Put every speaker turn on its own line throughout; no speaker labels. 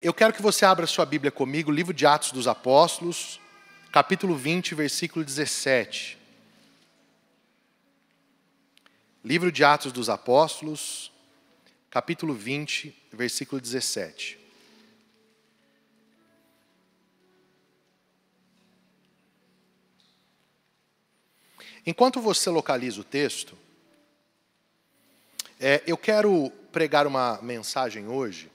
Eu quero que você abra sua Bíblia comigo, livro de Atos dos Apóstolos, capítulo 20, versículo 17. Livro de Atos dos Apóstolos, capítulo 20, versículo 17. Enquanto você localiza o texto, eu quero pregar uma mensagem hoje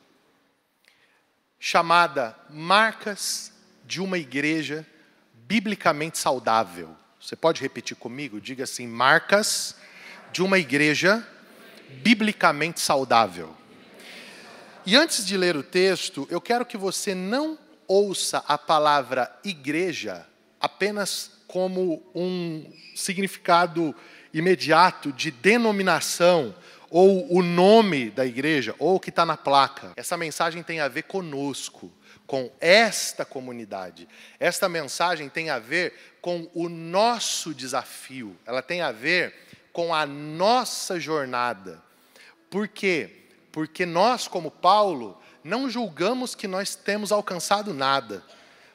chamada Marcas de uma Igreja Biblicamente Saudável. Você pode repetir comigo? Diga assim: Marcas de uma Igreja Biblicamente Saudável. E antes de ler o texto, eu quero que você não ouça a palavra igreja apenas como um significado imediato de denominação, ou o nome da igreja, ou o que está na placa. Essa mensagem tem a ver conosco, com esta comunidade. Esta mensagem tem a ver com o nosso desafio. Ela tem a ver com a nossa jornada. Por quê? Porque nós, como Paulo, não julgamos que nós temos alcançado nada.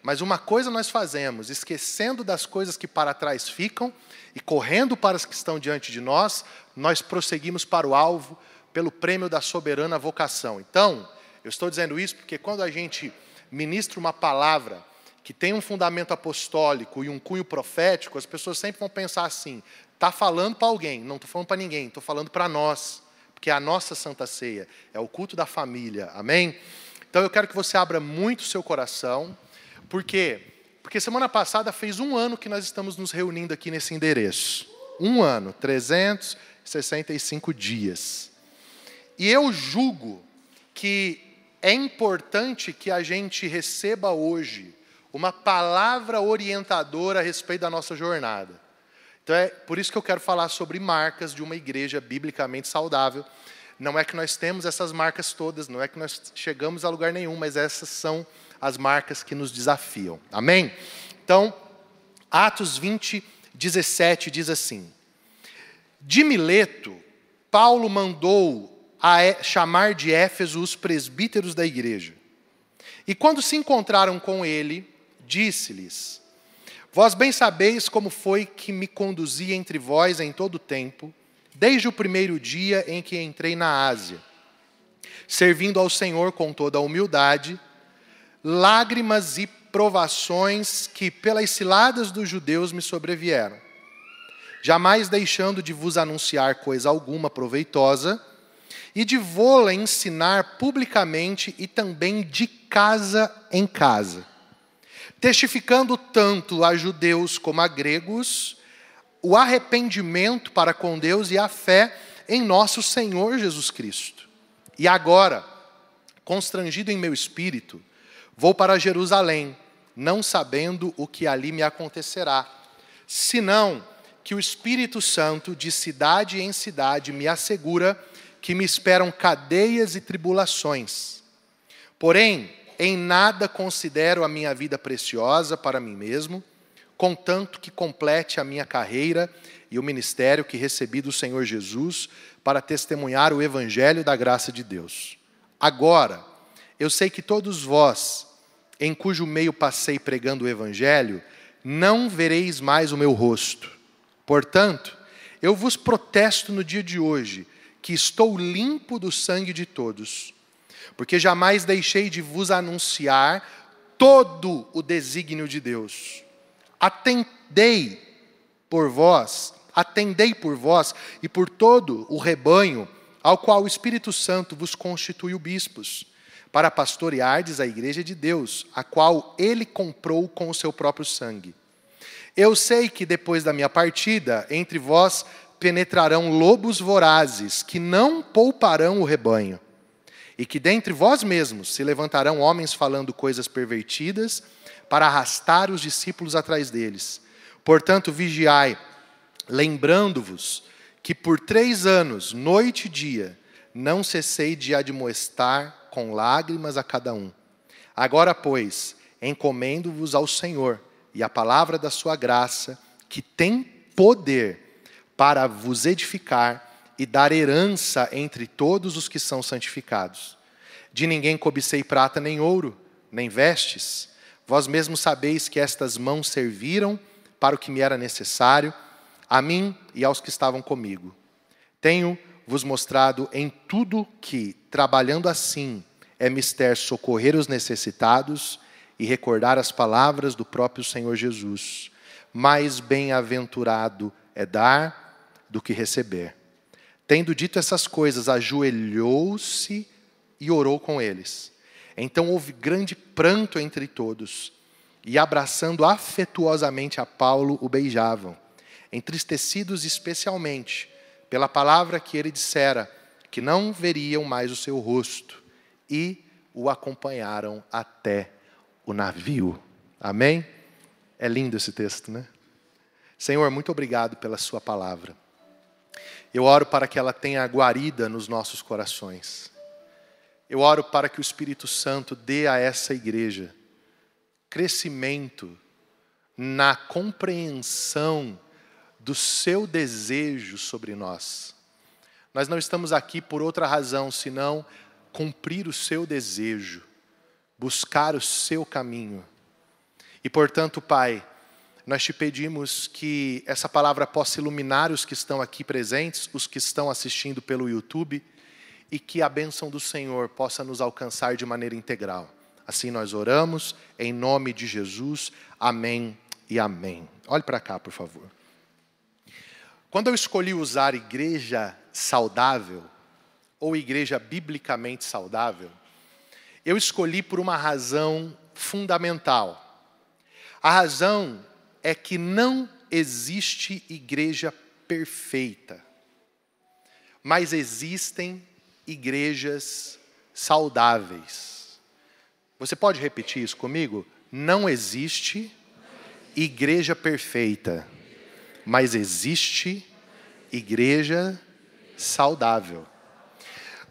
Mas uma coisa nós fazemos, esquecendo das coisas que para trás ficam e correndo para as que estão diante de nós, nós prosseguimos para o alvo pelo prêmio da soberana vocação. Então, eu estou dizendo isso porque quando a gente ministra uma palavra que tem um fundamento apostólico e um cunho profético, as pessoas sempre vão pensar assim: está falando para alguém, não estou falando para ninguém, estou falando para nós, porque é a nossa Santa Ceia, é o culto da família, amém? Então eu quero que você abra muito o seu coração. Por quê? Porque semana passada fez 1 ano que nós estamos nos reunindo aqui nesse endereço. 1 ano, 365 dias. E eu julgo que é importante que a gente receba hoje uma palavra orientadora a respeito da nossa jornada. Então é por isso que eu quero falar sobre marcas de uma igreja biblicamente saudável. Não é que nós temos essas marcas todas, não é que nós chegamos a lugar nenhum, mas essas são as marcas que nos desafiam. Amém? Então, Atos 20, 17 diz assim: de Mileto, Paulo mandou chamar de Éfeso os presbíteros da igreja. E quando se encontraram com ele, disse-lhes: vós bem sabeis como foi que me conduzi entre vós em todo o tempo, desde o primeiro dia em que entrei na Ásia, servindo ao Senhor com toda a humildade, lágrimas e provações que pelas ciladas dos judeus me sobrevieram, jamais deixando de vos anunciar coisa alguma proveitosa, e de vô-la ensinar publicamente e também de casa em casa, testificando tanto a judeus como a gregos o arrependimento para com Deus e a fé em nosso Senhor Jesus Cristo. E agora, constrangido em meu espírito, vou para Jerusalém, não sabendo o que ali me acontecerá, senão que o Espírito Santo, de cidade em cidade, me assegura que me esperam cadeias e tribulações. Porém, em nada considero a minha vida preciosa para mim mesmo, contanto que complete a minha carreira e o ministério que recebi do Senhor Jesus para testemunhar o evangelho da graça de Deus. Agora, eu sei que todos vós, em cujo meio passei pregando o evangelho, não vereis mais o meu rosto. Portanto, eu vos protesto no dia de hoje, que estou limpo do sangue de todos, porque jamais deixei de vos anunciar todo o desígnio de Deus. Atendei por vós e por todo o rebanho ao qual o Espírito Santo vos constituiu bispos, para pastoreardes a igreja de Deus, a qual ele comprou com o seu próprio sangue. Eu sei que depois da minha partida, entre vós penetrarão lobos vorazes, que não pouparão o rebanho, e que dentre vós mesmos se levantarão homens falando coisas pervertidas, para arrastar os discípulos atrás deles. Portanto, vigiai, lembrando-vos que por 3 anos, noite e dia, não cessei de admoestar com lágrimas a cada um. Agora, pois, encomendo-vos ao Senhor e à palavra da sua graça, que tem poder para vos edificar e dar herança entre todos os que são santificados. De ninguém cobicei prata nem ouro, nem vestes. Vós mesmos sabeis que estas mãos serviram para o que me era necessário, a mim e aos que estavam comigo. Tenho-vos mostrado em tudo que, trabalhando assim, é mister socorrer os necessitados e recordar as palavras do próprio Senhor Jesus. Mais bem-aventurado é dar do que receber. Tendo dito essas coisas, ajoelhou-se e orou com eles. Então houve grande pranto entre todos, e abraçando afetuosamente a Paulo, o beijavam, entristecidos especialmente pela palavra que ele dissera, que não veriam mais o seu rosto, e o acompanharam até o navio. Amém? É lindo esse texto, né? Senhor, muito obrigado pela sua palavra. Eu oro para que ela tenha guarida nos nossos corações. Eu oro para que o Espírito Santo dê a essa igreja crescimento na compreensão do seu desejo sobre nós. Nós não estamos aqui por outra razão, senão cumprir o seu desejo, buscar o seu caminho. E, portanto, Pai, nós te pedimos que essa palavra possa iluminar os que estão aqui presentes, os que estão assistindo pelo YouTube, e que a bênção do Senhor possa nos alcançar de maneira integral. Assim nós oramos, em nome de Jesus. Amém e amém. Olhe para cá, por favor. Quando eu escolhi usar igreja saudável, ou igreja biblicamente saudável, eu escolhi por uma razão fundamental. A razão é que não existe igreja perfeita, mas existem igrejas saudáveis. Você pode repetir isso comigo? Não existe igreja perfeita, mas existe igreja saudável.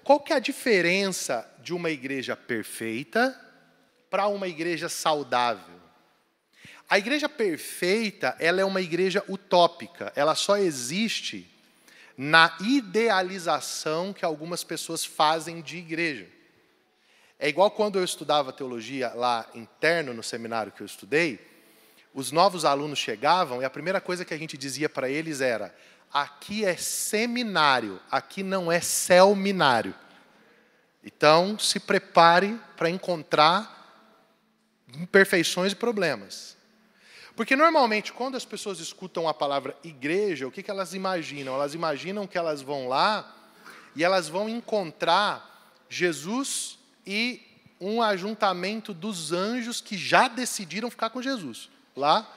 Qual que é a diferença de uma igreja perfeita para uma igreja saudável? A igreja perfeita, ela é uma igreja utópica. Ela só existe na idealização que algumas pessoas fazem de igreja. É igual quando eu estudava teologia lá interno, no seminário que eu estudei, os novos alunos chegavam e a primeira coisa que a gente dizia para eles era: aqui é seminário, aqui não é celminário. Então, se prepare para encontrar imperfeições e problemas. Porque normalmente, quando as pessoas escutam a palavra igreja, o que elas imaginam? Elas imaginam que elas vão lá e elas vão encontrar Jesus e um ajuntamento dos anjos que já decidiram ficar com Jesus, lá,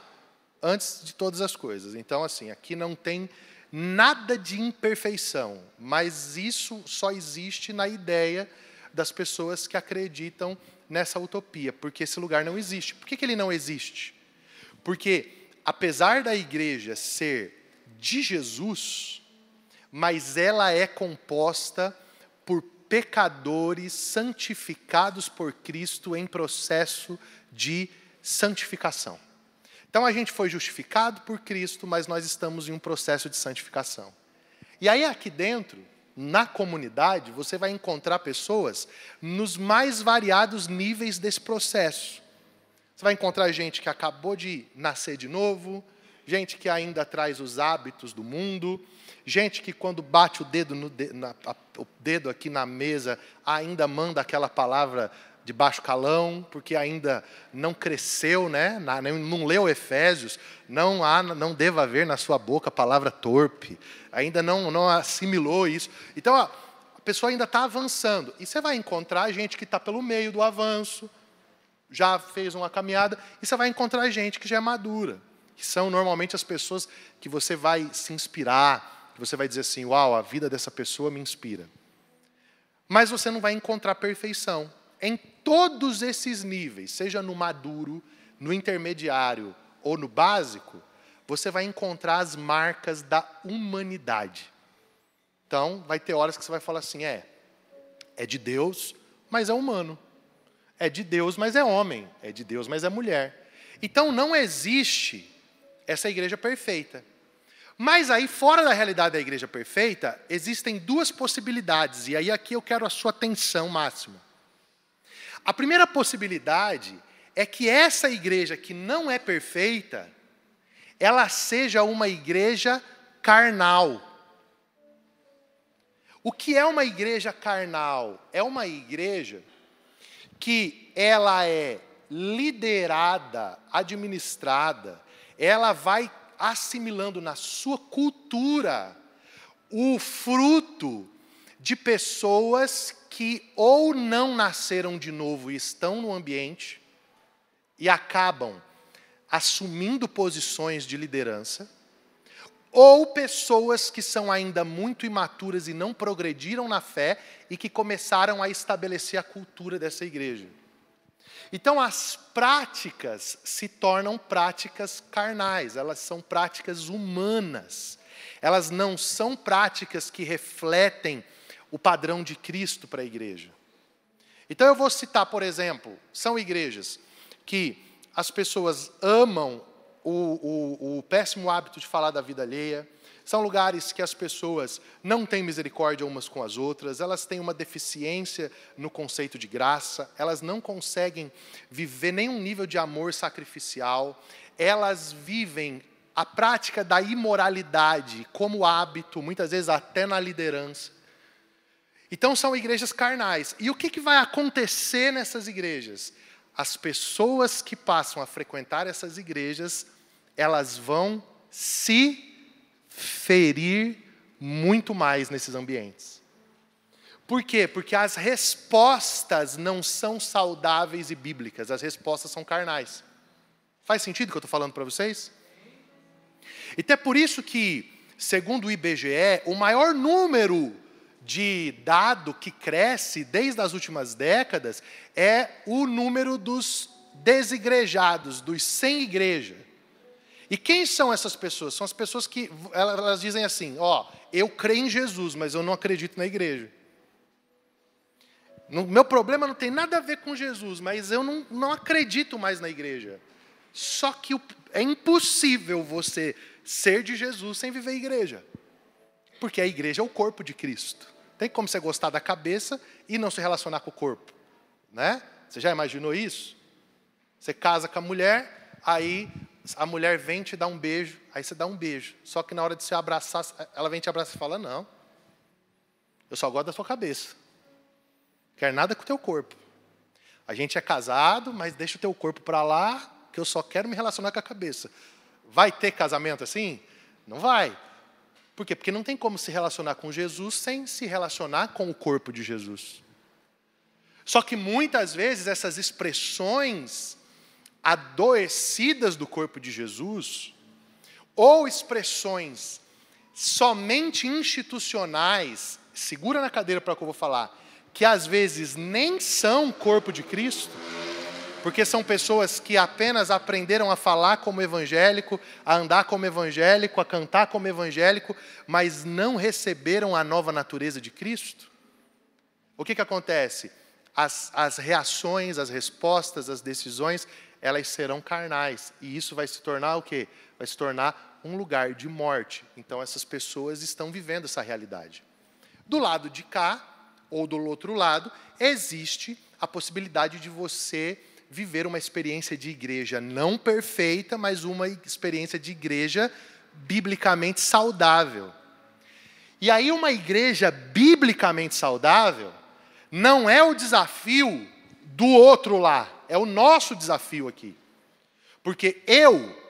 antes de todas as coisas. Então, assim, aqui não tem nada de imperfeição, mas isso só existe na ideia das pessoas que acreditam nessa utopia, porque esse lugar não existe. Por que ele não existe? Porque, apesar da igreja ser de Jesus, mas ela é composta por pecadores santificados por Cristo em processo de santificação. Então, a gente foi justificado por Cristo, mas nós estamos em um processo de santificação. E aí, aqui dentro, na comunidade, você vai encontrar pessoas nos mais variados níveis desse processo. Você vai encontrar gente que acabou de nascer de novo, gente que ainda traz os hábitos do mundo, gente que quando bate o dedo aqui na mesa ainda manda aquela palavra de baixo calão, porque ainda não cresceu, né? Não leu Efésios, não deva haver na sua boca a palavra torpe, ainda não assimilou isso. Então, a pessoa ainda está avançando. E você vai encontrar gente que está pelo meio do avanço, já fez uma caminhada, e você vai encontrar gente que já é madura, que são normalmente as pessoas que você vai se inspirar, que você vai dizer assim: uau, a vida dessa pessoa me inspira. Mas você não vai encontrar perfeição. Em todos esses níveis, seja no maduro, no intermediário ou no básico, você vai encontrar as marcas da humanidade. Então, vai ter horas que você vai falar assim: é de Deus, mas é humano. É de Deus, mas é homem. É de Deus, mas é mulher. Então, não existe essa igreja perfeita. Mas aí, fora da realidade da igreja perfeita, existem duas possibilidades. E aí, aqui eu quero a sua atenção máxima. A primeira possibilidade é que essa igreja que não é perfeita, ela seja uma igreja carnal. O que é uma igreja carnal? É uma igreja que ela é liderada, administrada, ela vai assimilando na sua cultura o fruto de pessoas que ou não nasceram de novo e estão no ambiente e acabam assumindo posições de liderança, ou pessoas que são ainda muito imaturas e não progrediram na fé e que começaram a estabelecer a cultura dessa igreja. Então, as práticas se tornam práticas carnais, elas são práticas humanas. Elas não são práticas que refletem o padrão de Cristo para a igreja. Então, eu vou citar, por exemplo, são igrejas que as pessoas amam o péssimo hábito de falar da vida alheia, são lugares que as pessoas não têm misericórdia umas com as outras, elas têm uma deficiência no conceito de graça, elas não conseguem viver nenhum nível de amor sacrificial, elas vivem a prática da imoralidade como hábito, muitas vezes até na liderança. Então são igrejas carnais. E o que vai acontecer nessas igrejas? As pessoas que passam a frequentar essas igrejas, elas vão se ferir muito mais nesses ambientes. Por quê? Porque as respostas não são saudáveis e bíblicas, as respostas são carnais. Faz sentido o que eu estou falando para vocês? Então é por isso que, segundo o IBGE, o maior número de dado que cresce desde as últimas décadas é o número dos desigrejados, dos sem igreja. E quem são essas pessoas? São as pessoas que elas dizem assim, eu creio em Jesus, mas eu não acredito na igreja. Meu problema não tem nada a ver com Jesus, mas eu não acredito mais na igreja. Só que é impossível você ser de Jesus sem viver igreja. Porque a igreja é o corpo de Cristo. Tem como você gostar da cabeça e não se relacionar com o corpo, né? Você já imaginou isso? Você casa com a mulher, aí a mulher vem te dar um beijo, aí você dá um beijo. Só que na hora de se abraçar, ela vem te abraçar e fala, não, eu só gosto da sua cabeça. Quero nada com o teu corpo. A gente é casado, mas deixa o teu corpo para lá, que eu só quero me relacionar com a cabeça. Vai ter casamento assim? Não vai. Por quê? Porque não tem como se relacionar com Jesus sem se relacionar com o corpo de Jesus. Só que muitas vezes essas expressões adoecidas do corpo de Jesus, ou expressões somente institucionais, segura na cadeira para o que eu vou falar, que às vezes nem são corpo de Cristo, porque são pessoas que apenas aprenderam a falar como evangélico, a andar como evangélico, a cantar como evangélico, mas não receberam a nova natureza de Cristo. O que acontece? As reações, as respostas, as decisões, elas serão carnais. E isso vai se tornar o quê? Vai se tornar um lugar de morte. Então essas pessoas estão vivendo essa realidade. Do lado de cá, ou do outro lado, existe a possibilidade de você viver uma experiência de igreja não perfeita, mas uma experiência de igreja biblicamente saudável. E aí uma igreja biblicamente saudável não é o desafio do outro lá, é o nosso desafio aqui. Porque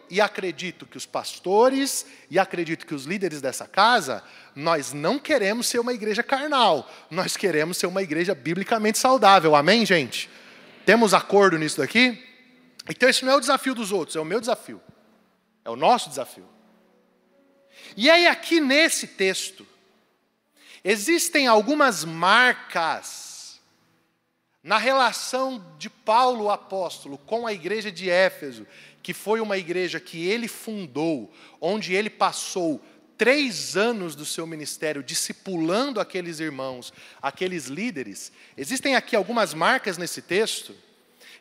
e acredito que os pastores, e acredito que os líderes dessa casa, nós não queremos ser uma igreja carnal, nós queremos ser uma igreja biblicamente saudável, amém, gente? Temos acordo nisso daqui? Então esse não é o desafio dos outros, é o meu desafio. É o nosso desafio. E aí aqui nesse texto, existem algumas marcas na relação de Paulo, o apóstolo, com a igreja de Éfeso, que foi uma igreja que ele fundou, onde ele passou 3 anos do seu ministério discipulando aqueles irmãos, aqueles líderes. Existem aqui algumas marcas nesse texto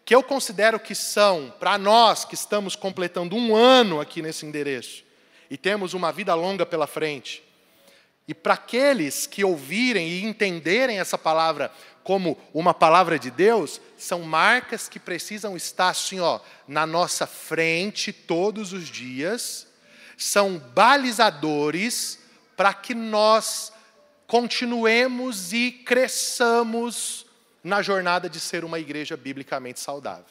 que eu considero que são, para nós que estamos completando 1 ano aqui nesse endereço e temos uma vida longa pela frente, e para aqueles que ouvirem e entenderem essa palavra como uma palavra de Deus, são marcas que precisam estar assim, ó, na nossa frente todos os dias, são balizadores para que nós continuemos e cresçamos na jornada de ser uma igreja biblicamente saudável.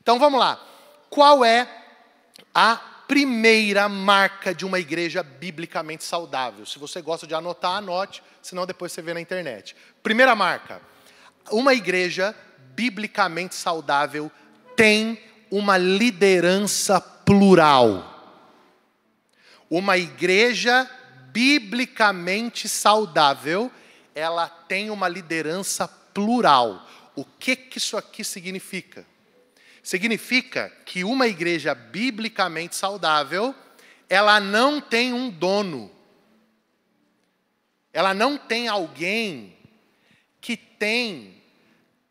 Então vamos lá. Qual é a primeira marca de uma igreja biblicamente saudável? Se você gosta de anotar, anote, senão depois você vê na internet. Primeira marca. Uma igreja biblicamente saudável tem uma liderança plural. Uma igreja biblicamente saudável, ela tem uma liderança plural. O que isso aqui significa? Significa que uma igreja biblicamente saudável, ela não tem um dono. Ela não tem alguém que tem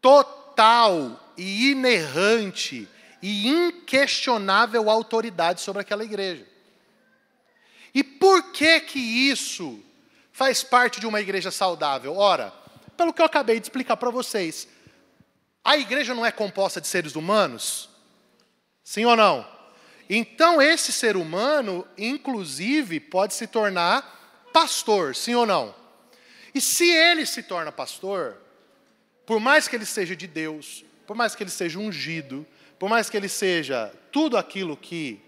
total e inerrante e inquestionável autoridade sobre aquela igreja. E por que isso faz parte de uma igreja saudável? Ora, pelo que eu acabei de explicar para vocês, a igreja não é composta de seres humanos? Sim ou não? Então esse ser humano, inclusive, pode se tornar pastor, sim ou não? E se ele se torna pastor, por mais que ele seja de Deus, por mais que ele seja ungido, por mais que ele seja tudo aquilo que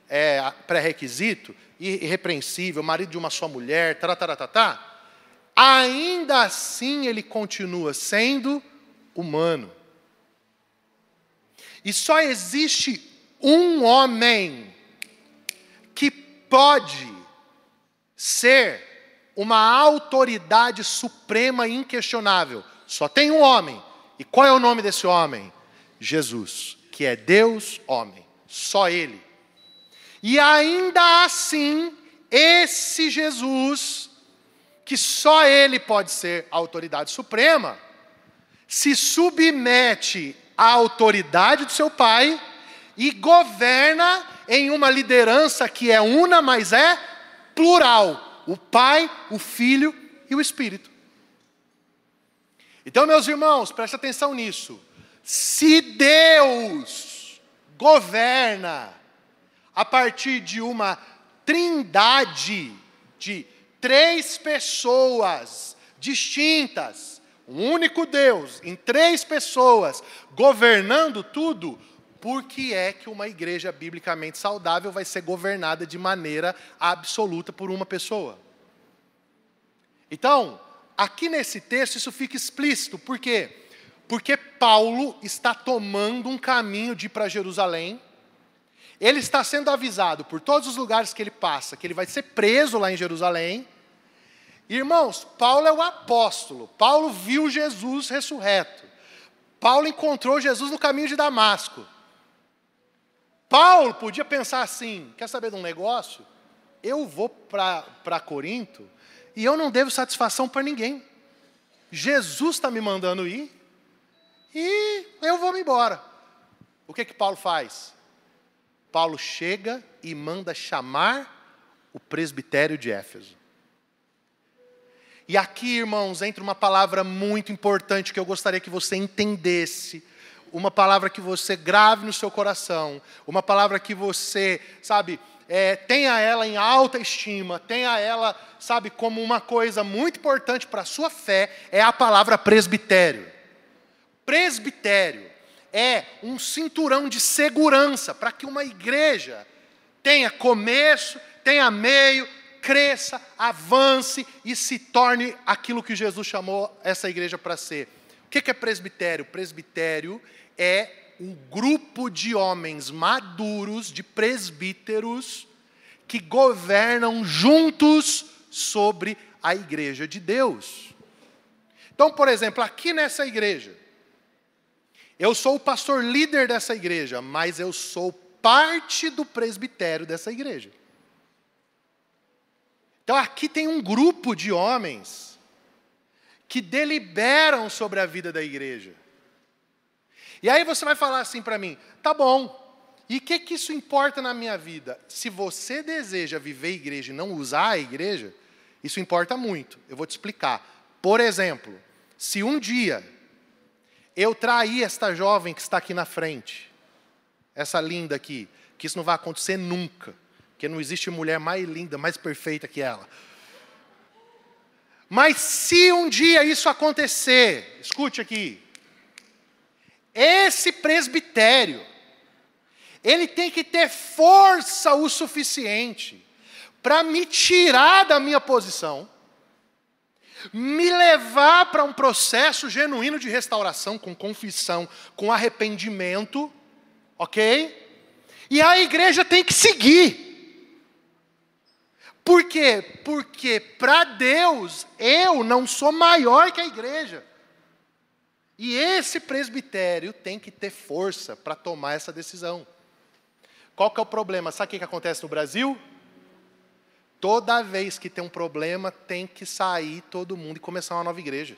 é pré-requisito, irrepreensível, marido de uma só mulher, ainda assim ele continua sendo humano. E só existe um homem que pode ser uma autoridade suprema e inquestionável. Só tem um homem. E qual é o nome desse homem? Jesus, que é Deus, homem. Só Ele. E ainda assim, esse Jesus, que só Ele pode ser a autoridade suprema, se submete à autoridade do seu Pai e governa em uma liderança que é una, mas é plural. O Pai, o Filho e o Espírito. Então, meus irmãos, preste atenção nisso. Se Deus governa a partir de uma trindade de 3 pessoas distintas, um único Deus, em 3 pessoas, governando tudo, por que é que uma igreja biblicamente saudável vai ser governada de maneira absoluta por uma pessoa? Então, aqui nesse texto isso fica explícito. Por quê? Porque Paulo está tomando um caminho de ir para Jerusalém. Ele está sendo avisado por todos os lugares que ele passa, que ele vai ser preso lá em Jerusalém. Irmãos, Paulo é o apóstolo. Paulo viu Jesus ressurreto. Paulo encontrou Jesus no caminho de Damasco. Paulo podia pensar assim, quer saber de um negócio? Eu vou para Corinto e eu não devo satisfação para ninguém. Jesus está me mandando ir e eu vou me embora. O que Paulo faz? Paulo chega e manda chamar o presbitério de Éfeso. E aqui, irmãos, entra uma palavra muito importante que eu gostaria que você entendesse. Uma palavra que você grave no seu coração. Uma palavra que você, tenha ela em alta estima. Tenha ela, como uma coisa muito importante para a sua fé. É a palavra presbitério. Presbitério é um cinturão de segurança para que uma igreja tenha começo, tenha meio, cresça, avance e se torne aquilo que Jesus chamou essa igreja para ser. O que é presbitério? Presbitério é um grupo de homens maduros, de presbíteros, que governam juntos sobre a igreja de Deus. Então, por exemplo, aqui nessa igreja, eu sou o pastor líder dessa igreja, mas eu sou parte do presbitério dessa igreja. Então aqui tem um grupo de homens que deliberam sobre a vida da igreja. E aí você vai falar assim para mim, tá bom, e o que isso importa na minha vida? Se você deseja viver a igreja e não usar a igreja, isso importa muito. Eu vou te explicar. Por exemplo, se um dia eu traí esta jovem que está aqui na frente, essa linda aqui, que isso não vai acontecer nunca, porque não existe mulher mais linda, mais perfeita que ela. Mas se um dia isso acontecer, escute aqui, esse presbitério, ele tem que ter força o suficiente para me tirar da minha posição, me levar para um processo genuíno de restauração, com confissão, com arrependimento, ok? E a igreja tem que seguir. Por quê? Porque para Deus, eu não sou maior que a igreja. E esse presbitério tem que ter força para tomar essa decisão. Qual que é o problema? Sabe o que acontece no Brasil? Toda vez que tem um problema, tem que sair todo mundo e começar uma nova igreja.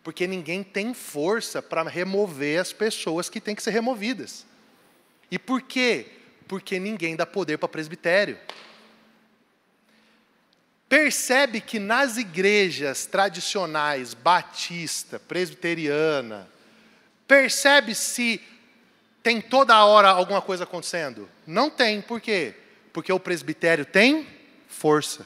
Porque ninguém tem força para remover as pessoas que têm que ser removidas. E por quê? Porque ninguém dá poder para presbitério. Percebe que nas igrejas tradicionais, batista, presbiteriana, percebe se tem toda hora alguma coisa acontecendo? Não tem. Por quê? Porque o presbitério tem força.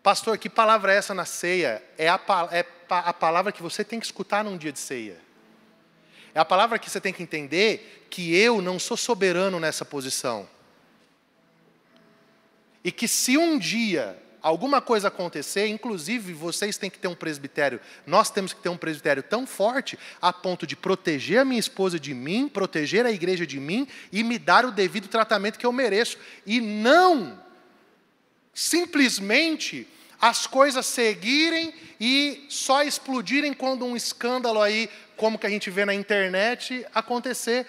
Pastor, que palavra é essa na ceia? É a palavra que você tem que escutar num dia de ceia. É a palavra que você tem que entender que eu não sou soberano nessa posição. E que se um dia alguma coisa acontecer, inclusive vocês têm que ter um presbitério, nós temos que ter um presbitério tão forte a ponto de proteger a minha esposa de mim, proteger a igreja de mim e me dar o devido tratamento que eu mereço. E não simplesmente as coisas seguirem e só explodirem quando um escândalo aí, como que a gente vê na internet, acontecer.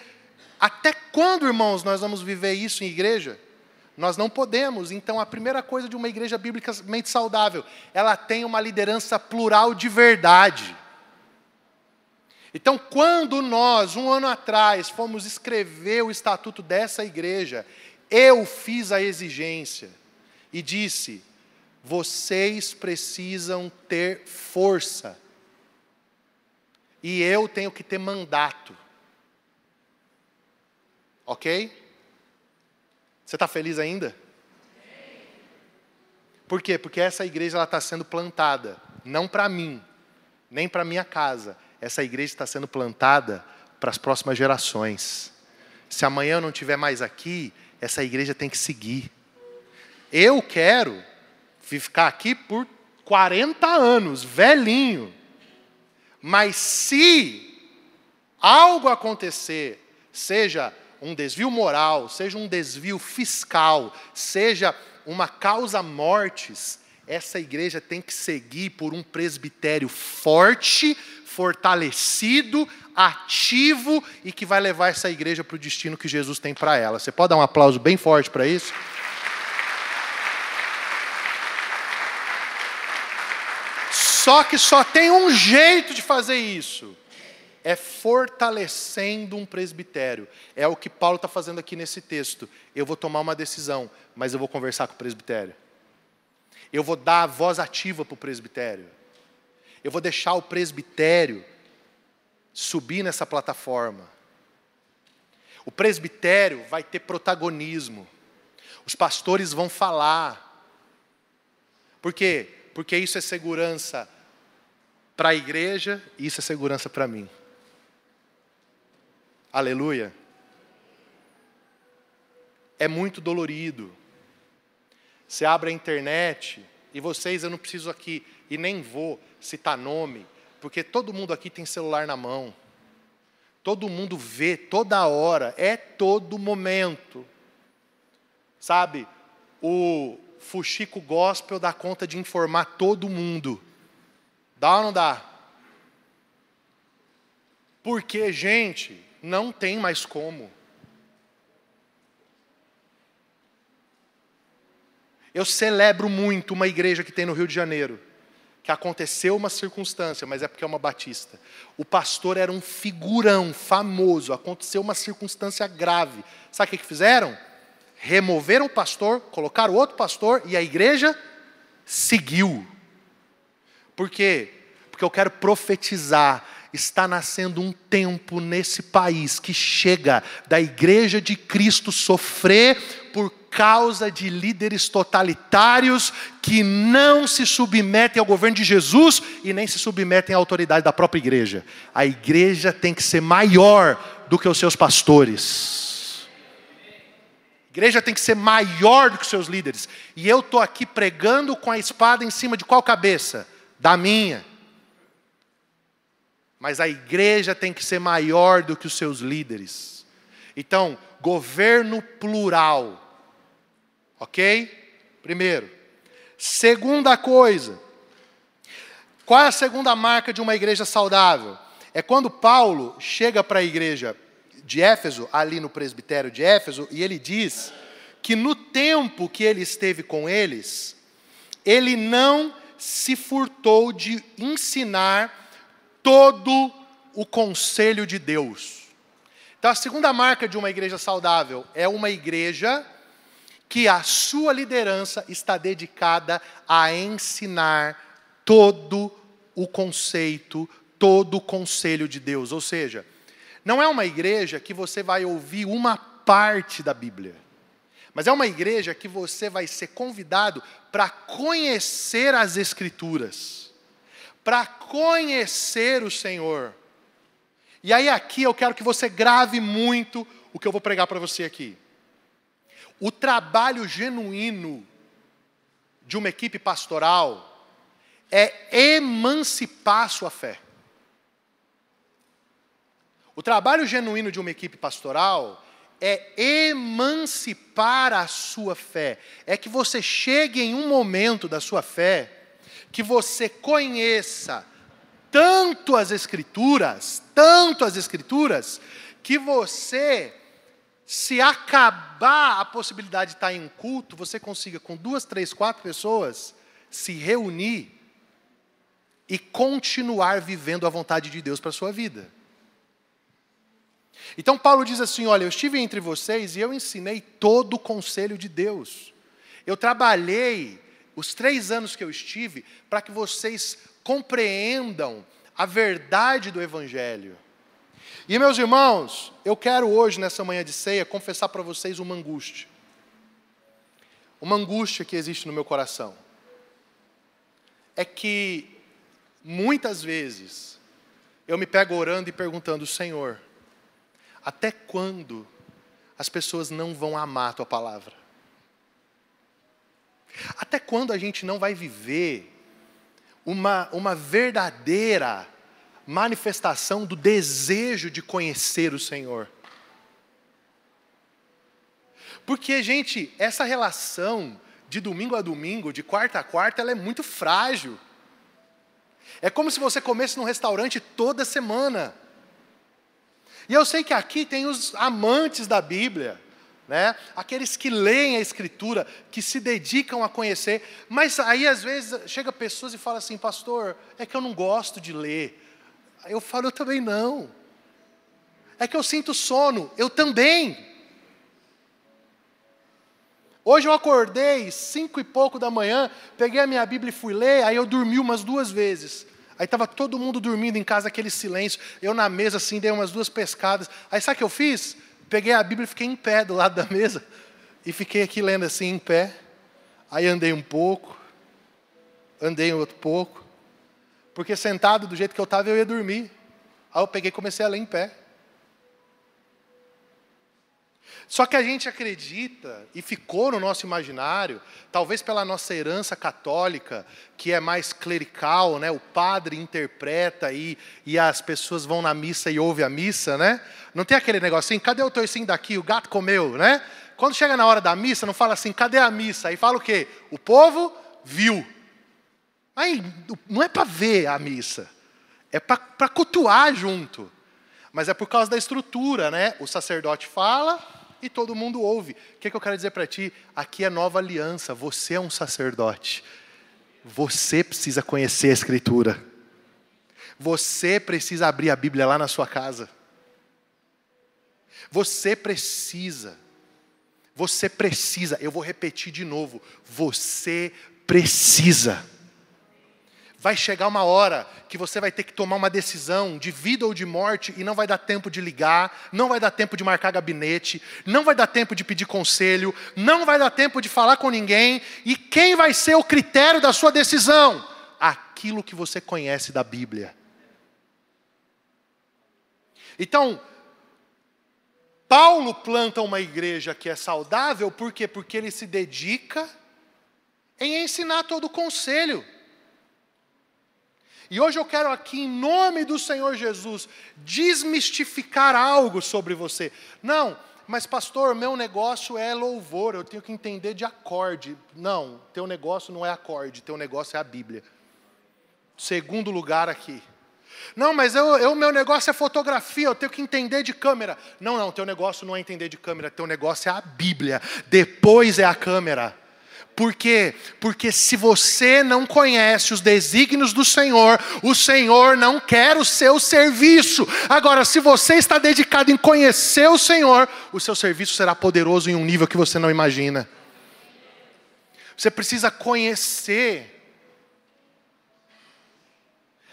Até quando, irmãos, nós vamos viver isso em igreja? Nós não podemos. Então, a primeira coisa de uma igreja biblicamente saudável, ela tem uma liderança plural de verdade. Então, quando nós, um ano atrás, fomos escrever o estatuto dessa igreja, eu fiz a exigência e disse: vocês precisam ter força. E eu tenho que ter mandato. Ok? Você está feliz ainda? Por quê? Porque essa igreja está sendo plantada, não para mim, nem para minha casa. Essa igreja está sendo plantada para as próximas gerações. Se amanhã eu não estiver mais aqui, essa igreja tem que seguir. Eu quero ficar aqui por 40 anos, velhinho. Mas se algo acontecer, seja um desvio moral, seja um desvio fiscal, seja uma causa mortes, essa igreja tem que seguir por um presbitério forte, fortalecido, ativo e que vai levar essa igreja para o destino que Jesus tem para ela. Você pode dar um aplauso bem forte para isso? Só que só tem um jeito de fazer isso. É fortalecendo um presbitério. É o que Paulo está fazendo aqui nesse texto. Eu vou tomar uma decisão, mas eu vou conversar com o presbitério. Eu vou dar a voz ativa para o presbitério. Eu vou deixar o presbitério subir nessa plataforma. O presbitério vai ter protagonismo. Os pastores vão falar. Por quê? Porque isso é segurança para a igreja e isso é segurança para mim. Aleluia. É muito dolorido. Você abre a internet, e vocês, eu não preciso aqui, e nem vou citar nome, porque todo mundo aqui tem celular na mão. Todo mundo vê, toda hora, é todo momento. Sabe, o Fuxico Gospel dá conta de informar todo mundo. Dá ou não dá? Porque, gente, não tem mais como. Eu celebro muito uma igreja que tem no Rio de Janeiro, que aconteceu uma circunstância, mas é porque é uma batista. O pastor era um figurão famoso, aconteceu uma circunstância grave. Sabe o que fizeram? Removeram o pastor, colocaram outro pastor e a igreja seguiu. Por quê? Porque eu quero profetizar. Está nascendo um tempo nesse país que chega da Igreja de Cristo sofrer por causa de líderes totalitários que não se submetem ao governo de Jesus e nem se submetem à autoridade da própria igreja. A igreja tem que ser maior do que os seus pastores. A igreja tem que ser maior do que os seus líderes. E eu estou aqui pregando com a espada em cima de qual cabeça? Da minha. Mas a igreja tem que ser maior do que os seus líderes. Então, governo plural. Ok? Primeiro. Segunda coisa. Qual é a segunda marca de uma igreja saudável? É quando Paulo chega para a igreja de Éfeso, ali no presbitério de Éfeso, e ele diz que no tempo que ele esteve com eles, ele não se furtou de ensinar todo o conselho de Deus. Então, a segunda marca de uma igreja saudável é uma igreja que a sua liderança está dedicada a ensinar todo o conceito, todo o conselho de Deus. Ou seja, não é uma igreja que você vai ouvir uma parte da Bíblia, mas é uma igreja que você vai ser convidado para conhecer as Escrituras, para conhecer o Senhor. E aí aqui eu quero que você grave muito o que eu vou pregar para você aqui. O trabalho genuíno de uma equipe pastoral é emancipar a sua fé. O trabalho genuíno de uma equipe pastoral é emancipar a sua fé. É que você chegue em um momento da sua fé que você conheça tanto as Escrituras, que você, se acabar a possibilidade de estar em um culto, você consiga com 2, 3, 4 pessoas se reunir e continuar vivendo a vontade de Deus para a sua vida. Então Paulo diz assim, olha, eu estive entre vocês e eu ensinei todo o conselho de Deus. Eu trabalhei os 3 anos que eu estive para que vocês compreendam a verdade do Evangelho. E meus irmãos, eu quero hoje, nessa manhã de ceia, confessar para vocês uma angústia. Uma angústia que existe no meu coração. É que, muitas vezes, eu me pego orando e perguntando, Senhor, até quando as pessoas não vão amar a Tua palavra? Até quando a gente não vai viver uma verdadeira manifestação do desejo de conhecer o Senhor? Porque, gente, essa relação de domingo a domingo, de quarta a quarta, ela é muito frágil. É como se você comesse num restaurante toda semana. E eu sei que aqui tem os amantes da Bíblia, né? Aqueles que leem a Escritura, que se dedicam a conhecer, mas aí às vezes chega pessoas e falam assim, pastor, é que eu não gosto de ler. Aí eu falo, eu também não. É que eu sinto sono, eu também. Hoje eu acordei 5 e pouco da manhã, peguei a minha Bíblia e fui ler, aí eu dormi umas 2 vezes. Aí estava todo mundo dormindo em casa, aquele silêncio, eu na mesa assim, dei umas 2 pescadas. Aí sabe o que eu fiz? Peguei a Bíblia e fiquei em pé do lado da mesa, e fiquei aqui lendo assim em pé. Aí andei um pouco, andei outro pouco, porque sentado do jeito que eu estava eu ia dormir. Aí eu peguei e comecei a ler em pé. Só que a gente acredita, e ficou no nosso imaginário, talvez pela nossa herança católica, que é mais clerical, né? O padre interpreta e as pessoas vão na missa e ouvem a missa, né? Não tem aquele negocinho, cadê o toicinho daqui, o gato comeu, né? Quando chega na hora da missa, não fala assim, cadê a missa? Aí fala o quê? O povo viu. Aí não é para ver a missa, é para cultuar junto. Mas é por causa da estrutura, né? O sacerdote fala e todo mundo ouve. O que eu quero dizer para ti? Aqui é nova aliança, você é um sacerdote. Você precisa conhecer a Escritura. Você precisa abrir a Bíblia lá na sua casa. Você precisa, eu vou repetir de novo, você precisa Vai chegar uma hora que você vai ter que tomar uma decisão de vida ou de morte e não vai dar tempo de ligar, não vai dar tempo de marcar gabinete, não vai dar tempo de pedir conselho, não vai dar tempo de falar com ninguém. E quem vai ser o critério da sua decisão? Aquilo que você conhece da Bíblia. Então, Paulo planta uma igreja que é saudável, por quê? Porque ele se dedica em ensinar todo o conselho. E hoje eu quero aqui, em nome do Senhor Jesus, desmistificar algo sobre você. Não, mas pastor, meu negócio é louvor, eu tenho que entender de acorde. Não, teu negócio não é acorde, teu negócio é a Bíblia. Segundo lugar aqui. Não, mas meu negócio é fotografia, eu tenho que entender de câmera. Não, teu negócio não é entender de câmera, teu negócio é a Bíblia. Depois é a câmera. Por quê? Porque se você não conhece os desígnios do Senhor, o Senhor não quer o seu serviço. Agora, se você está dedicado em conhecer o Senhor, o seu serviço será poderoso em um nível que você não imagina. Você precisa conhecer.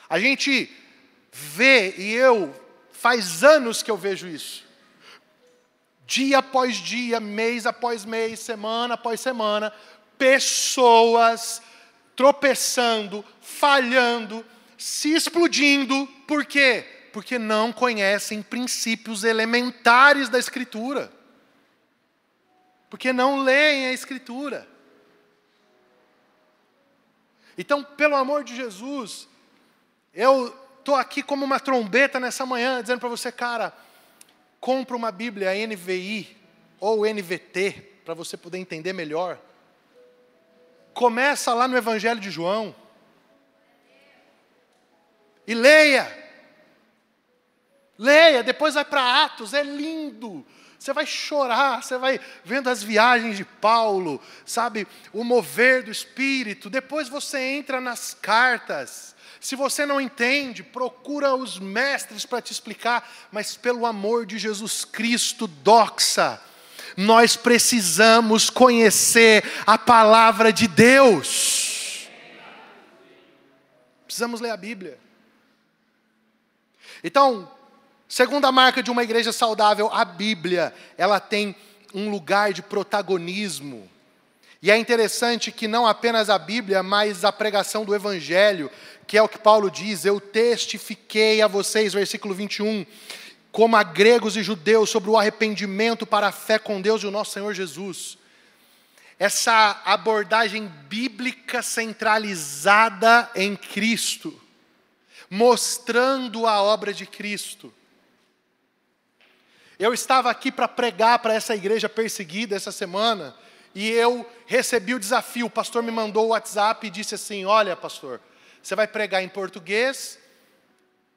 A gente vê, e faz anos que eu vejo isso. Dia após dia, mês após mês, semana após semana, pessoas tropeçando, falhando, se explodindo. Por quê? Porque não conhecem princípios elementares da Escritura. Porque não leem a Escritura. Então, pelo amor de Jesus, eu estou aqui como uma trombeta nessa manhã, dizendo para você, cara, compra uma Bíblia NVI ou NVT, para você poder entender melhor. Começa lá no Evangelho de João. E leia. Leia, depois vai para Atos, é lindo. Você vai chorar, você vai vendo as viagens de Paulo, sabe? O mover do Espírito. Depois você entra nas cartas. Se você não entende, procura os mestres para te explicar. Mas pelo amor de Jesus Cristo, doxa. Nós precisamos conhecer a palavra de Deus. Precisamos ler a Bíblia. Então, segunda marca de uma igreja saudável, a Bíblia, ela tem um lugar de protagonismo. E é interessante que não apenas a Bíblia, mas a pregação do Evangelho, que é o que Paulo diz, eu testifiquei a vocês, versículo 21, como a gregos e judeus, sobre o arrependimento para a fé com Deus e o nosso Senhor Jesus. Essa abordagem bíblica centralizada em Cristo, mostrando a obra de Cristo. Eu estava aqui para pregar para essa igreja perseguida essa semana, e eu recebi o desafio. O pastor me mandou o WhatsApp e disse assim, olha pastor, você vai pregar em português,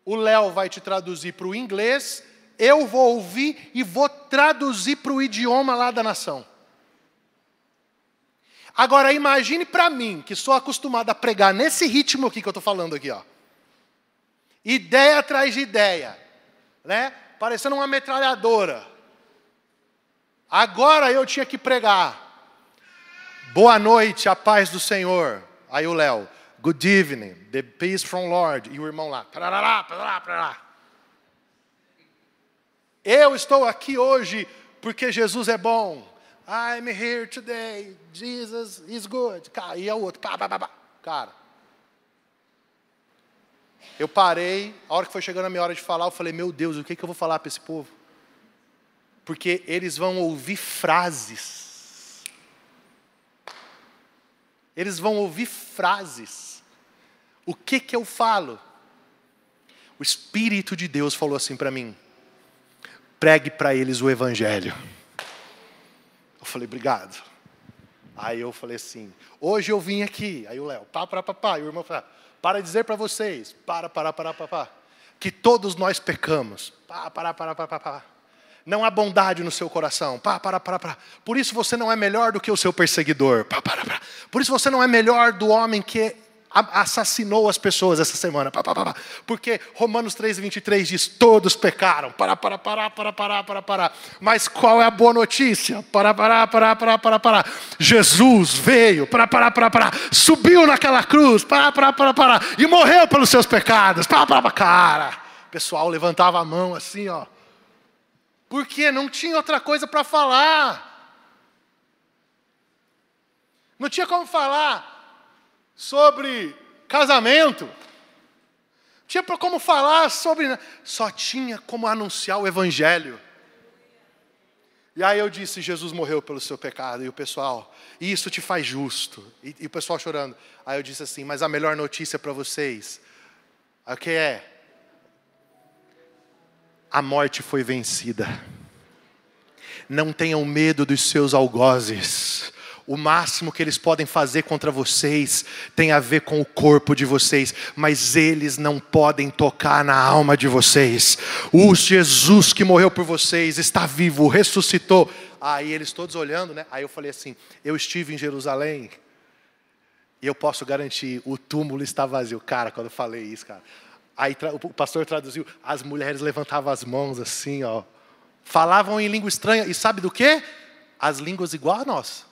o Léo vai te traduzir para o inglês, eu vou ouvir e vou traduzir para o idioma lá da nação. Agora imagine para mim, que sou acostumado a pregar nesse ritmo aqui que eu estou falando aqui, ó. Ideia atrás de ideia, né? Parecendo uma metralhadora. Agora eu tinha que pregar. Boa noite, a paz do Senhor. Aí o Léo, good evening, the peace from Lord. E o irmão lá, parará. Eu estou aqui hoje porque Jesus é bom. I'm here today, Jesus is good. E é o outro, cara. Eu parei, a hora que foi chegando a minha hora de falar, eu falei, meu Deus, o que eu vou falar para esse povo? Porque eles vão ouvir frases. Eles vão ouvir frases. O que eu falo? O Espírito de Deus falou assim para mim, pregue para eles o Evangelho. Eu falei, obrigado. Aí eu falei assim, hoje eu vim aqui. Aí o Léo, e o irmão falou, para dizer para vocês, que todos nós pecamos. Não há bondade no seu coração. Por isso você não é melhor do que o seu perseguidor. Por isso você não é melhor do homem que assassinou as pessoas essa semana. Porque Romanos 3:23 diz, todos pecaram. Mas qual é a boa notícia? Jesus veio, subiu naquela cruz, e morreu pelos seus pecados. Cara, o pessoal levantava a mão assim, ó. Porque não tinha outra coisa para falar. Não tinha como falar sobre casamento. Não tinha como falar sobre... Só tinha como anunciar o evangelho. E aí eu disse, Jesus morreu pelo seu pecado. E o pessoal, isso te faz justo. E o pessoal chorando. Aí eu disse assim, mas a melhor notícia para vocês, o que é? A morte foi vencida. Não tenham medo dos seus algozes. O máximo que eles podem fazer contra vocês tem a ver com o corpo de vocês, mas eles não podem tocar na alma de vocês. O Jesus que morreu por vocês está vivo, ressuscitou. Aí eles todos olhando, né? Aí eu falei assim, eu estive em Jerusalém e eu posso garantir, o túmulo está vazio. Cara, quando eu falei isso, cara. Aí o pastor traduziu, as mulheres levantavam as mãos assim, ó. Falavam em língua estranha, e sabe do quê? As línguas igual a nós.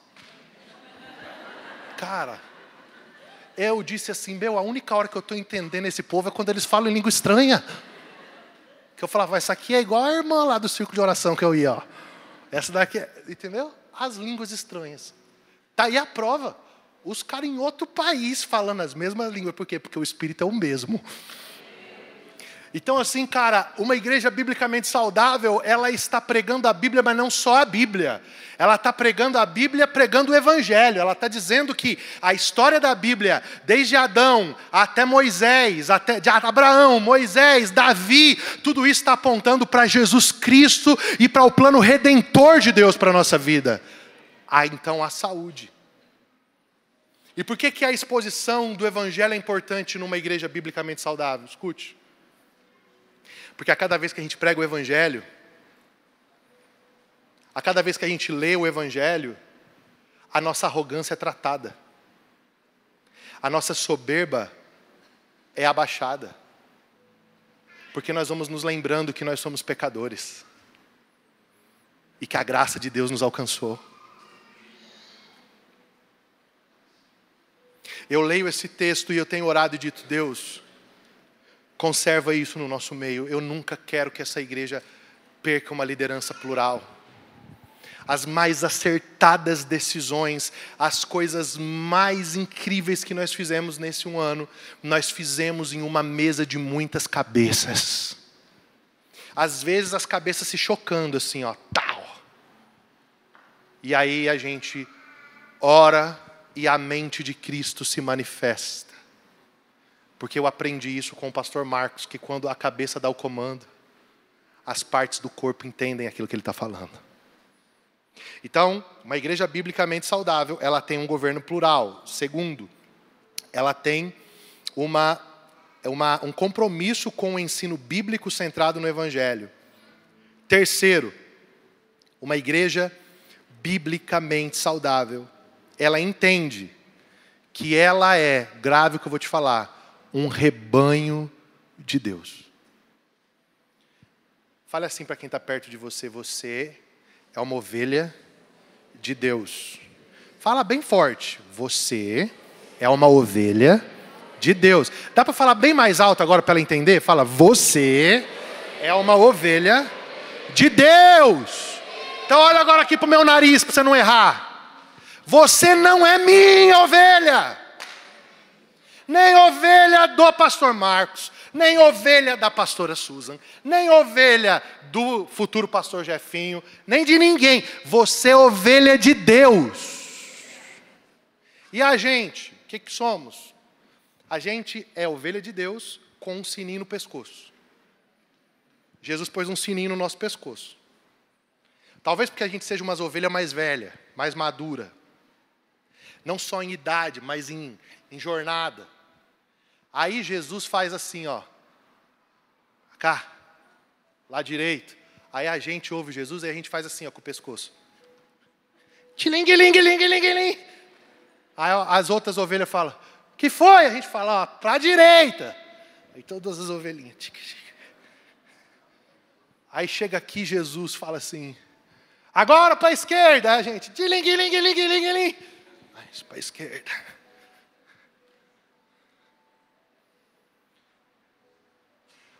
Cara, eu disse assim, a única hora que eu estou entendendo esse povo é quando eles falam em língua estranha. Que eu falava, essa aqui é igual a irmã lá do círculo de oração que eu ia, ó. Essa daqui, entendeu? As línguas estranhas. Tá aí a prova. Os caras em outro país falando as mesmas línguas. Por quê? Porque o Espírito é o mesmo. Então assim, cara, uma igreja biblicamente saudável, ela está pregando a Bíblia, mas não só a Bíblia. Ela está pregando a Bíblia, pregando o Evangelho. Ela está dizendo que a história da Bíblia, desde Adão até Moisés, até de Abraão, Moisés, Davi, tudo isso está apontando para Jesus Cristo e para o plano redentor de Deus para a nossa vida. Então a saúde. E por que a exposição do Evangelho é importante numa igreja biblicamente saudável? Escute. Porque a cada vez que a gente prega o Evangelho, a cada vez que a gente lê o Evangelho, a nossa arrogância é tratada. A nossa soberba é abaixada. Porque nós vamos nos lembrando que nós somos pecadores. E que a graça de Deus nos alcançou. Eu leio esse texto e eu tenho orado e dito, Deus, conserva isso no nosso meio. Eu nunca quero que essa igreja perca uma liderança plural. As mais acertadas decisões, as coisas mais incríveis que nós fizemos nesse um ano, nós fizemos em uma mesa de muitas cabeças. Às vezes as cabeças se chocando assim, ó, tal. E aí a gente ora e a mente de Cristo se manifesta. Porque eu aprendi isso com o pastor Marcos, que quando a cabeça dá o comando, as partes do corpo entendem aquilo que ele está falando. Então, uma igreja biblicamente saudável, ela tem um governo plural. Segundo, ela tem um compromisso com o ensino bíblico centrado no Evangelho. Terceiro, uma igreja biblicamente saudável, ela entende que ela é, grave o que eu vou te falar, um rebanho de Deus. Fale assim para quem está perto de você. Você é uma ovelha de Deus. Fala bem forte. Você é uma ovelha de Deus. Dá para falar bem mais alto agora para ela entender? Fala, você é uma ovelha de Deus. Então olha agora aqui para o meu nariz para você não errar. Você não é minha ovelha. Nem ovelha do pastor Marcos, nem ovelha da pastora Susan, nem ovelha do futuro pastor Jefinho, nem de ninguém. Você é ovelha de Deus. E a gente, o que somos? A gente é ovelha de Deus com um sininho no pescoço. Jesus pôs um sininho no nosso pescoço. Talvez porque a gente seja uma ovelha mais velha, mais madura. Não só em idade, mas em jornada. Aí Jesus faz assim, ó. Cá, lá direito. Aí a gente ouve Jesus e a gente faz assim, ó, com o pescoço. Tiling-ling-ling-ling-ling-ling. Aí as outras ovelhas falam, Que foi? A gente fala, ó, para a direita. Aí todas as ovelhinhas. Aí chega aqui Jesus fala assim, agora para a esquerda, a gente. Diling. Para a esquerda.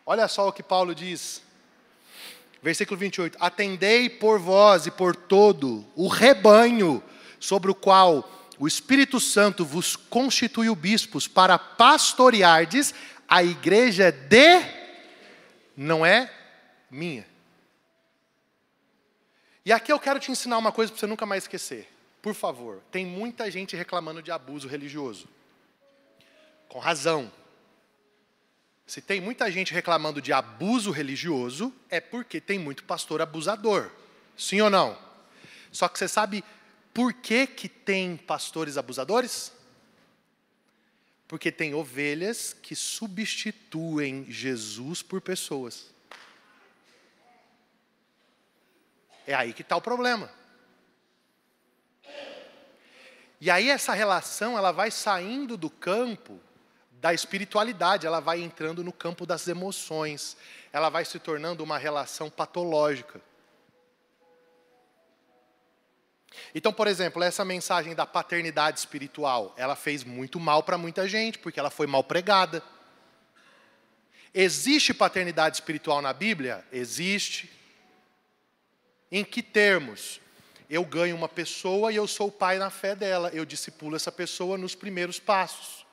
Olha só o que Paulo diz. Versículo 28. Atendei por vós e por todo o rebanho sobre o qual o Espírito Santo vos constituiu bispos para pastoreardes a igreja não é minha. E aqui eu quero te ensinar uma coisa para você nunca mais esquecer. Por favor, tem muita gente reclamando de abuso religioso. Com razão. Se tem muita gente reclamando de abuso religioso, é porque tem muito pastor abusador. Sim ou não? Só que você sabe por que tem pastores abusadores? Porque tem ovelhas que substituem Jesus por pessoas. É aí que está o problema. E aí essa relação ela vai saindo do campo da espiritualidade, ela vai entrando no campo das emoções. Ela vai se tornando uma relação patológica. Então, por exemplo, essa mensagem da paternidade espiritual, ela fez muito mal para muita gente, porque ela foi mal pregada. Existe paternidade espiritual na Bíblia? Existe. Em que termos? Eu ganho uma pessoa e eu sou o pai na fé dela. Eu discipulo essa pessoa nos primeiros passos.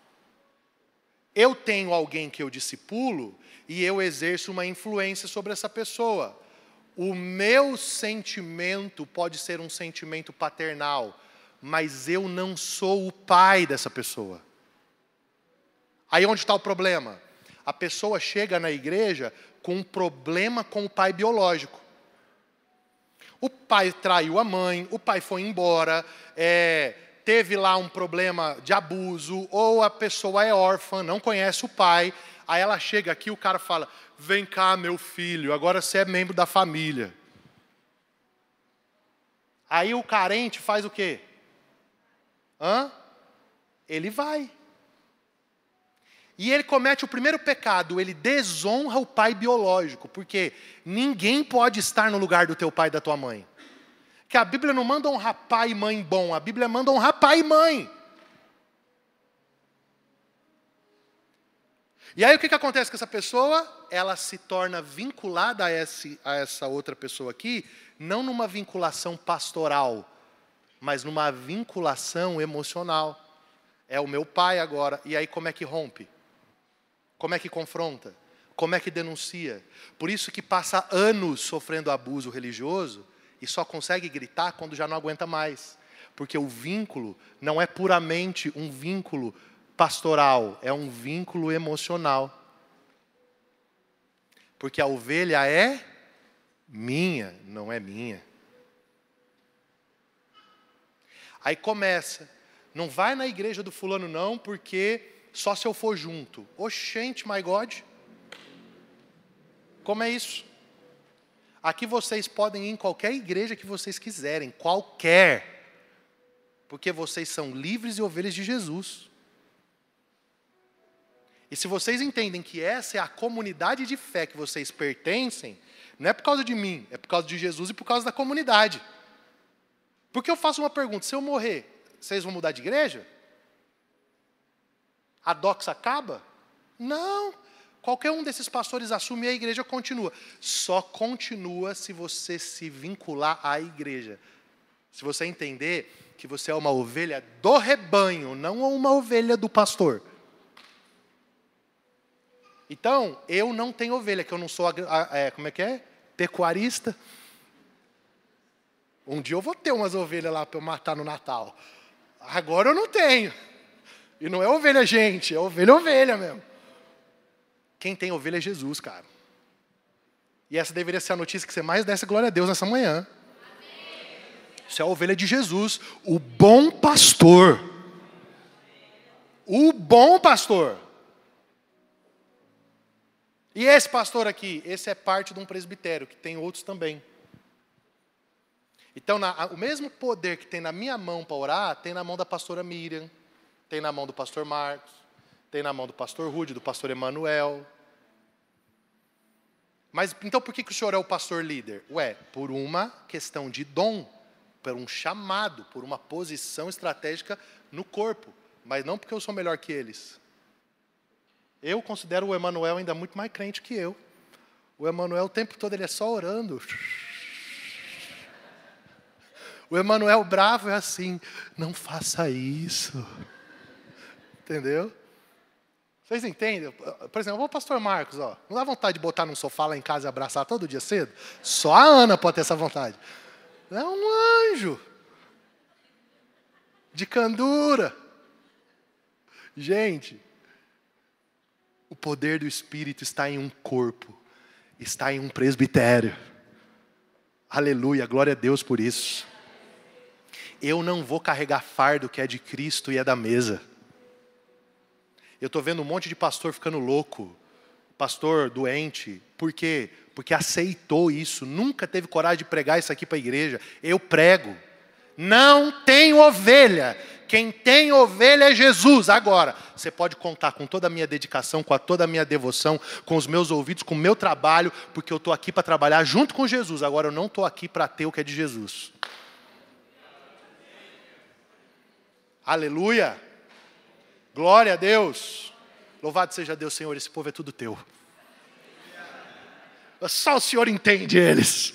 Eu tenho alguém que eu discipulo e eu exerço uma influência sobre essa pessoa. O meu sentimento pode ser um sentimento paternal, mas eu não sou o pai dessa pessoa. Aí onde está o problema? A pessoa chega na igreja com um problema com o pai biológico. O pai traiu a mãe, o pai foi embora, teve lá um problema de abuso, ou a pessoa é órfã, não conhece o pai. Aí ela chega aqui, o cara fala, vem cá meu filho, agora você é membro da família. Aí o carente faz o quê? Ele vai. E ele comete o primeiro pecado, ele desonra o pai biológico, porque ninguém pode estar no lugar do teu pai e da tua mãe. Que a Bíblia não manda honrar pai e mãe bom, a Bíblia manda honrar pai e mãe. E aí o que acontece com essa pessoa? Ela se torna vinculada a essa outra pessoa aqui, não numa vinculação pastoral, mas numa vinculação emocional. É o meu pai agora. E aí como é que rompe? Como é que confronta? Como é que denuncia? Por isso que passa anos sofrendo abuso religioso e só consegue gritar quando já não aguenta mais. Porque o vínculo não é puramente um vínculo pastoral, é um vínculo emocional. Porque a ovelha é minha, não é minha. Aí começa, não vai na igreja do fulano não, porque só se eu for junto. Oxente, my God. Como é isso? Aqui vocês podem ir em qualquer igreja que vocês quiserem, qualquer. Porque vocês são livres e ovelhas de Jesus. E se vocês entendem que essa é a comunidade de fé que vocês pertencem, não é por causa de mim, é por causa de Jesus e por causa da comunidade. Porque eu faço uma pergunta, se eu morrer, vocês vão mudar de igreja? A doxa acaba? Não. Qualquer um desses pastores assume e a igreja continua. Só continua se você se vincular à igreja. Se você entender que você é uma ovelha do rebanho, não uma ovelha do pastor. Então, eu não tenho ovelha, que eu não sou, pecuarista. Um dia eu vou ter umas ovelhas lá para eu matar no Natal. Agora eu não tenho. E não é ovelha gente, é ovelha mesmo. Quem tem ovelha é Jesus, cara. E essa deveria ser a notícia que você mais desse glória a Deus nessa manhã. Isso é a ovelha de Jesus, o bom pastor. O bom pastor. E esse pastor aqui, esse é parte de um presbitério, que tem outros também. Então, o mesmo poder que tem na minha mão para orar, tem na mão da pastora Miriam, Tem na mão do pastor Marcos, tem na mão do pastor Rude, do pastor Emanuel. Mas então por que o senhor é o pastor líder? Por uma questão de dom, por um chamado, por uma posição estratégica no corpo. Mas não porque eu sou melhor que eles. Eu considero o Emanuel ainda muito mais crente que eu. O Emanuel o tempo todo ele é só orando. O Emanuel bravo é assim, não faça isso. Entendeu? Vocês entendem? Por exemplo, o pastor Marcos, não dá vontade de botar num sofá lá em casa e abraçar todo dia cedo? Só a Ana pode ter essa vontade. É um anjo. De candura. Gente, o poder do Espírito está em um corpo. Está em um presbitério. Aleluia, glória a Deus por isso. Eu não vou carregar fardo que é de Cristo e é da mesa. Eu estou vendo um monte de pastor ficando louco, pastor doente. Por quê? Porque aceitou isso, nunca teve coragem de pregar isso aqui para a igreja. Eu prego. Não tem ovelha. Quem tem ovelha é Jesus. Agora, você pode contar com toda a minha dedicação, com toda a minha devoção, com os meus ouvidos, com o meu trabalho, porque eu estou aqui para trabalhar junto com Jesus. Agora, eu não estou aqui para ter o que é de Jesus. Aleluia. Glória a Deus. Louvado seja Deus, Senhor, esse povo é tudo teu. Só o Senhor entende eles.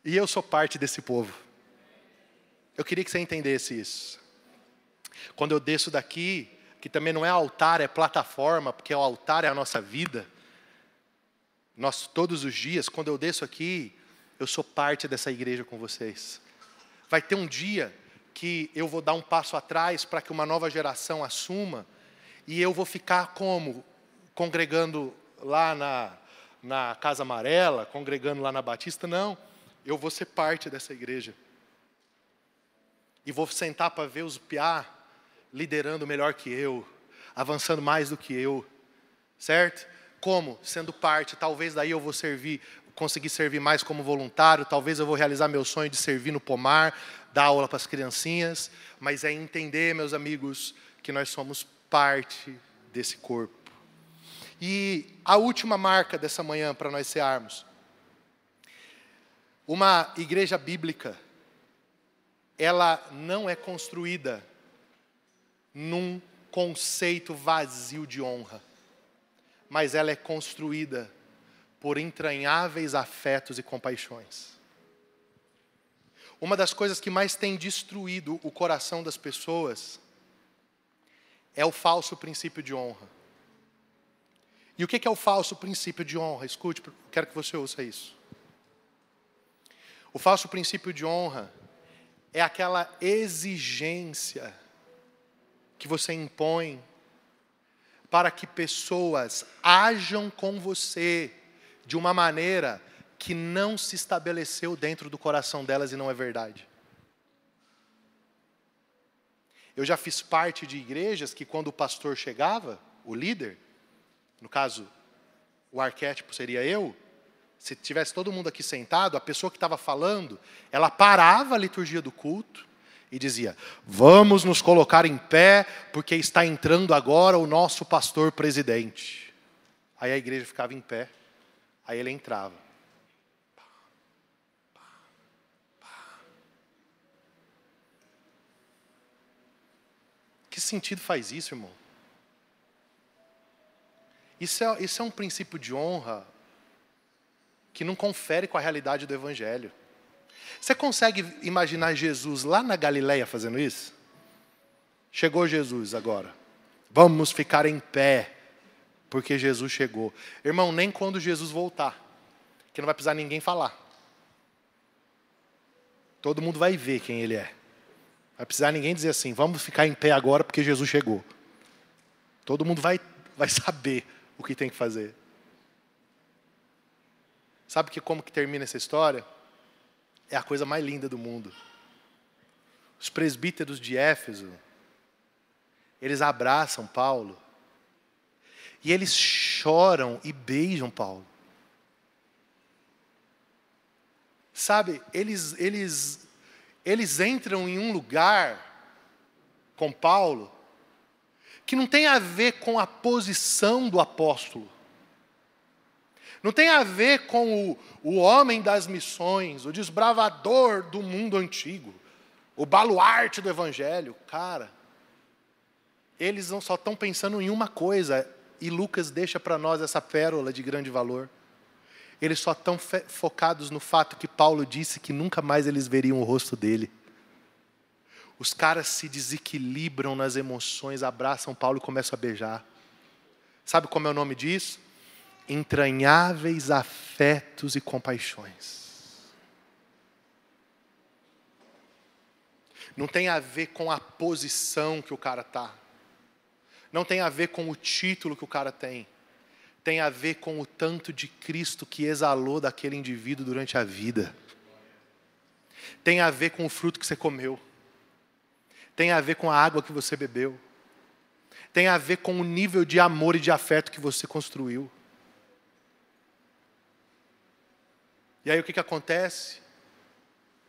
E eu sou parte desse povo. Eu queria que você entendesse isso. Quando eu desço daqui, que também não é altar, é plataforma, porque o altar é a nossa vida. Nós, todos os dias, quando eu desço aqui, eu sou parte dessa igreja com vocês. Vai ter um dia que eu vou dar um passo atrás para que uma nova geração assuma, e eu vou ficar como? Congregando lá na Casa Amarela, congregando lá na Batista? Não, eu vou ser parte dessa igreja. E vou sentar para ver os piá liderando melhor que eu, avançando mais do que eu, certo? Como? Sendo parte, talvez daí eu vou conseguir servir mais como voluntário, talvez eu vou realizar meu sonho de servir no pomar, dar aula para as criancinhas, mas é entender, meus amigos, que nós somos parte desse corpo. E a última marca dessa manhã para nós cearmos. Uma igreja bíblica, ela não é construída num conceito vazio de honra, mas ela é construída por entranháveis afetos e compaixões. Uma das coisas que mais tem destruído o coração das pessoas é o falso princípio de honra. E o que é o falso princípio de honra? Escute, quero que você ouça isso. O falso princípio de honra é aquela exigência que você impõe para que pessoas ajam com você de uma maneira que não se estabeleceu dentro do coração delas e não é verdade. Eu já fiz parte de igrejas que quando o pastor chegava, o líder, no caso, o arquétipo seria eu, se tivesse todo mundo aqui sentado, a pessoa que estava falando, ela parava a liturgia do culto e dizia, vamos nos colocar em pé, porque está entrando agora o nosso pastor presidente. Aí a igreja ficava em pé, aí ele entrava. Que sentido faz isso, irmão? Isso é um princípio de honra que não confere com a realidade do Evangelho. Você consegue imaginar Jesus lá na Galileia fazendo isso? Chegou Jesus agora. Vamos ficar em pé, porque Jesus chegou. Irmão, nem quando Jesus voltar, que não vai precisar ninguém falar. Todo mundo vai ver quem ele é. Vai precisar ninguém dizer assim, vamos ficar em pé agora porque Jesus chegou. Todo mundo vai saber o que tem que fazer. Sabe como que termina essa história? É a coisa mais linda do mundo. Os presbíteros de Éfeso, eles abraçam Paulo e eles choram e beijam Paulo. Sabe, eles entram em um lugar com Paulo, que não tem a ver com a posição do apóstolo. Não tem a ver com o homem das missões, o desbravador do mundo antigo, o baluarte do evangelho. Cara, eles não só estão pensando em uma coisa, e Lucas deixa para nós essa pérola de grande valor. Eles só estão focados no fato que Paulo disse que nunca mais eles veriam o rosto dele. Os caras se desequilibram nas emoções, abraçam Paulo e começam a beijar. Sabe como é o nome disso? Entranháveis afetos e compaixões. Não tem a ver com a posição que o cara está. Não tem a ver com o título que o cara tem. Tem a ver com o tanto de Cristo que exalou daquele indivíduo durante a vida. Tem a ver com o fruto que você comeu. Tem a ver com a água que você bebeu. Tem a ver com o nível de amor e de afeto que você construiu. E aí o que acontece?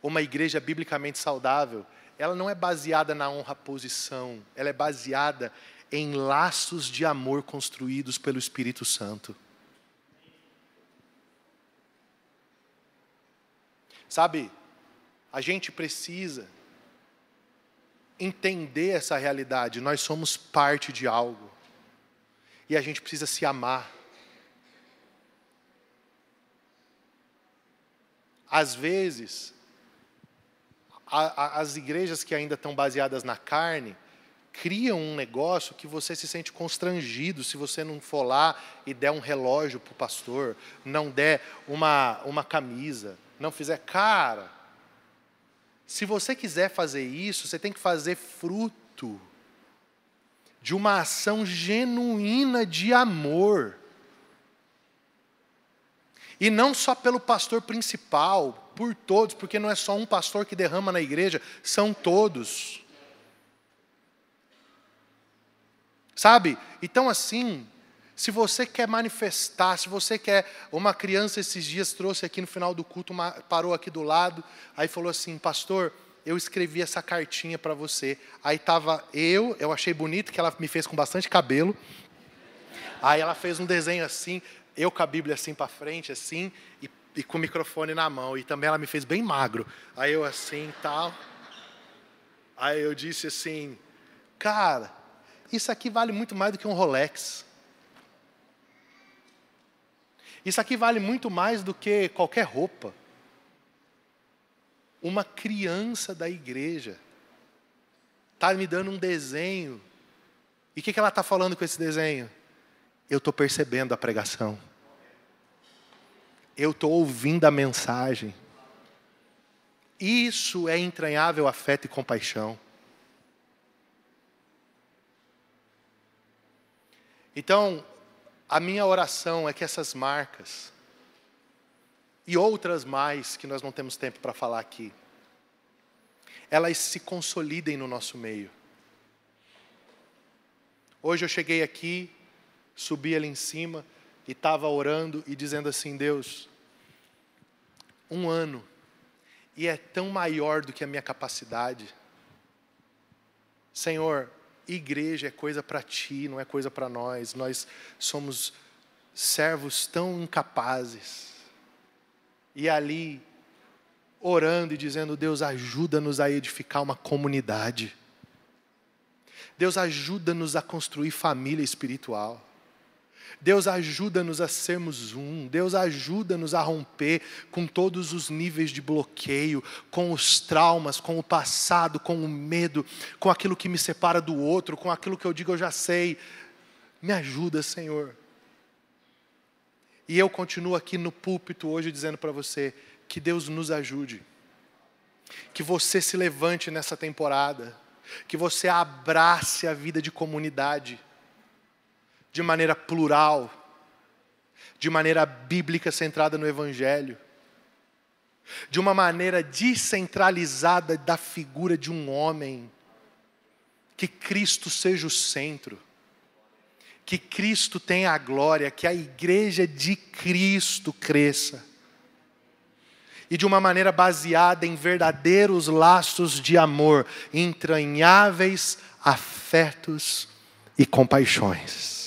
Uma igreja biblicamente saudável, ela não é baseada na honra-posição, ela é baseada em laços de amor construídos pelo Espírito Santo. Sabe, a gente precisa entender essa realidade. Nós somos parte de algo. E a gente precisa se amar. Às vezes, as igrejas que ainda estão baseadas na carne, criam um negócio que você se sente constrangido se você não for lá e der um relógio para o pastor, não der uma camisa, não fizer. Cara, se você quiser fazer isso, você tem que fazer fruto de uma ação genuína de amor. E não só pelo pastor principal, por todos, porque não é só um pastor que derrama na igreja, são todos. Sabe? Então assim, se você quer manifestar, se você quer... Uma criança esses dias trouxe aqui no final do culto, parou aqui do lado, aí falou assim: pastor, eu escrevi essa cartinha para você. Aí estava eu achei bonito que ela me fez com bastante cabelo. Aí ela fez um desenho assim, eu com a Bíblia assim para frente, assim, e com o microfone na mão. E também ela me fez bem magro. Aí eu assim e tal. Aí eu disse assim: cara, isso aqui vale muito mais do que um Rolex. Isso aqui vale muito mais do que qualquer roupa. Uma criança da igreja está me dando um desenho. E o que ela está falando com esse desenho? Eu estou percebendo a pregação. Eu estou ouvindo a mensagem. Isso é entranhável afeto e compaixão. Então, a minha oração é que essas marcas, e outras mais que nós não temos tempo para falar aqui, elas se consolidem no nosso meio. Hoje eu cheguei aqui, subi ali em cima e estava orando e dizendo assim: Deus, 1 ano, e é tão maior do que a minha capacidade. Senhor, igreja é coisa para ti, não é coisa para nós. Nós somos servos tão incapazes. E ali, orando e dizendo: Deus, ajuda-nos a edificar uma comunidade. Deus, ajuda-nos a construir família espiritual. Deus, ajuda-nos a sermos um. Deus, ajuda-nos a romper com todos os níveis de bloqueio, com os traumas, com o passado, com o medo, com aquilo que me separa do outro, com aquilo que eu digo eu já sei. Me ajuda, Senhor. E eu continuo aqui no púlpito hoje dizendo para você que Deus nos ajude. Que você se levante nessa temporada. Que você abrace a vida de comunidade. De maneira plural, de maneira bíblica centrada no Evangelho, de uma maneira descentralizada da figura de um homem, que Cristo seja o centro, que Cristo tenha a glória, que a igreja de Cristo cresça, e de uma maneira baseada em verdadeiros laços de amor, entranháveis afetos e compaixões.